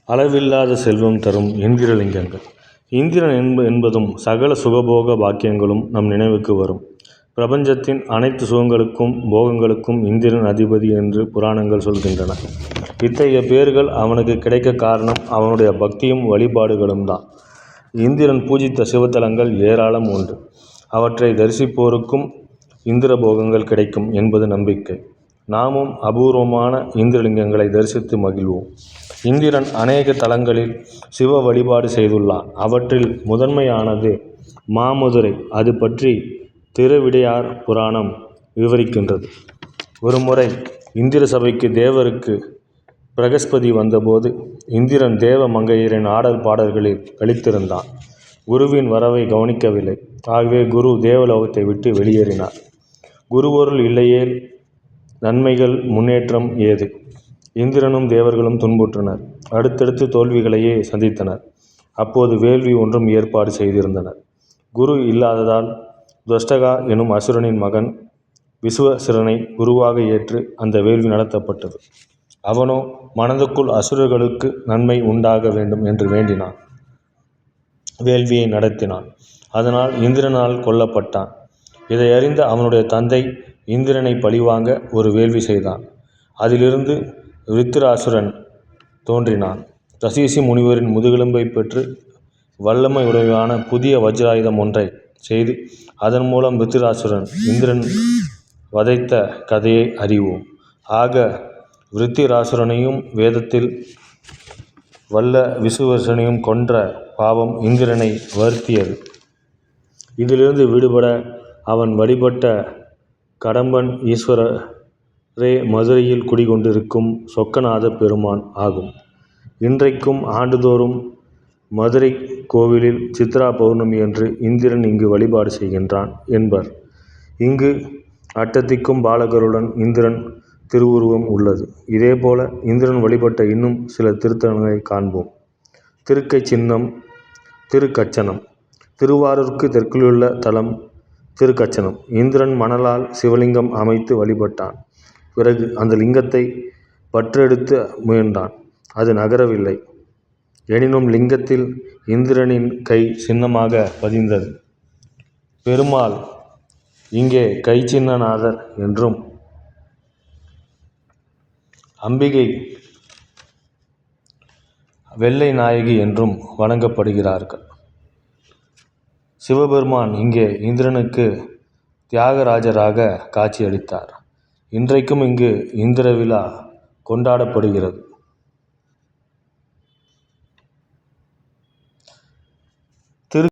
அளவில்லாத செல்வம் தரும் இந்திரலிங்கங்கள். இந்திரன் என்பதும் சகல சுகபோக பாக்கியங்களும் நம் நினைவுக்கு வரும். பிரபஞ்சத்தின் அனைத்து சுகங்களுக்கும் போகங்களுக்கும் இந்திரன் அதிபதி என்று புராணங்கள் சொல்கின்றன. இத்தகைய பேர்கள் அவனுக்கு கிடைக்க காரணம் அவனுடைய பக்தியும் வழிபாடுகளும் தான். இந்திரன் பூஜித்த சிவத்தலங்கள் ஏராளம் உண்டு. அவற்றை தரிசிப்போருக்கும் இந்திர போகங்கள் கிடைக்கும் என்பது நம்பிக்கை. நாமும் அபூர்வமான இந்திரலிங்கங்களை தரிசித்து மகிழ்வோம். இந்திரன் அநேக தலங்களில் சிவ வழிபாடு செய்துள்ளான். அவற்றில் முதன்மையானது மாமதுரை. அது பற்றி திருவிடையார் புராணம் விவரிக்கின்றது. ஒருமுறை இந்திர சபைக்கு தேவருக்கு பிரகஸ்பதி வந்தபோது இந்திரன் தேவ மங்கையரின் ஆடல் பாடல்களில் கழித்திருந்தான். குருவின் வரவை கவனிக்கவில்லை. ஆகவே குரு தேவலோகத்தை விட்டு வெளியேறினார். குருவொருள் இல்லையேல் நன்மைகள் முன்னேற்றம் ஏது? இந்திரனும் தேவர்களும் துன்புற்றனர். அடுத்தடுத்து தோல்விகளையே சந்தித்தனர். அப்போது வேள்வி ஒன்றும் ஏற்பாடு செய்திருந்தனர். குரு இல்லாததால் துவஷ்டகா எனும் அசுரனின் மகன் விசுவசிரனை குருவாக ஏற்று அந்த வேள்வி நடத்தப்பட்டது. அவனோ மனதுக்குள் அசுரர்களுக்கு நன்மை உண்டாக வேண்டும் என்று வேண்டினான். வேள்வியை நடத்தினான். அதனால் இந்திரனால் கொல்லப்பட்டான். இதை அறிந்த அவனுடைய தந்தை இந்திரனை பழிவாங்க ஒரு வேள்வி செய்தான். அதிலிருந்து விருத்திராசுரன் தோன்றினான். தசீசி முனிவரின் முதுகெலும்பை பெற்று வல்லமை உடையவான புதிய வஜ்ராயுதம் ஒன்றை செய்து அதன் மூலம் விருத்திராசுரன் இந்திரன் வதைத்த கதையை அறிவோம். ஆக விருத்திராசுரனையும் வேதத்தில் வல்ல விசுவசனையும் கொன்ற பாவம் இந்திரனை வருத்தியது. இதிலிருந்து விடுபட அவன் வழிபட்ட கடம்பன் ஈஸ்வரரே மதுரையில் குடிகொண்டிருக்கும் சொக்கநாத பெருமான் ஆகும். இன்றைக்கும் ஆண்டுதோறும் மதுரை கோவிலில் சித்ரா பௌர்ணமி அன்று இந்திரன் இங்கு வழிபாடு செய்கின்றான் என்பர். இங்கு அட்டத்திக்கும் பாலகருடன் இந்திரன் திருவுருவம் உள்ளது. இதேபோல இந்திரன் வழிபட்ட இன்னும் சில திருத்தலங்களை காண்போம். திருக்கை சின்னம், திருக்கச்சனம். திருவாரூருக்கு தெற்கிலுள்ள தலம் திருக்கச்சனம். இந்திரன் மணலால் சிவலிங்கம் அமைத்து வழிபட்டான். பிறகு அந்த லிங்கத்தை பற்றெடுத்து முயன்றான். அது நகரவில்லை. எனினும் லிங்கத்தில் இந்திரனின் கை சின்னமாக பதிந்தது. பெருமாள் இங்கே கைச்சின்னநாதர் என்றும் அம்பிகை வெள்ளை நாயகி என்றும் வணங்கப்படுகிறார்கள். சிவபெருமான் இங்கே இந்திரனுக்கு தியாகராஜராக காட்சியளித்தார். இன்றைக்கும் இங்கு இந்திர விழா கொண்டாடப்படுகிறது.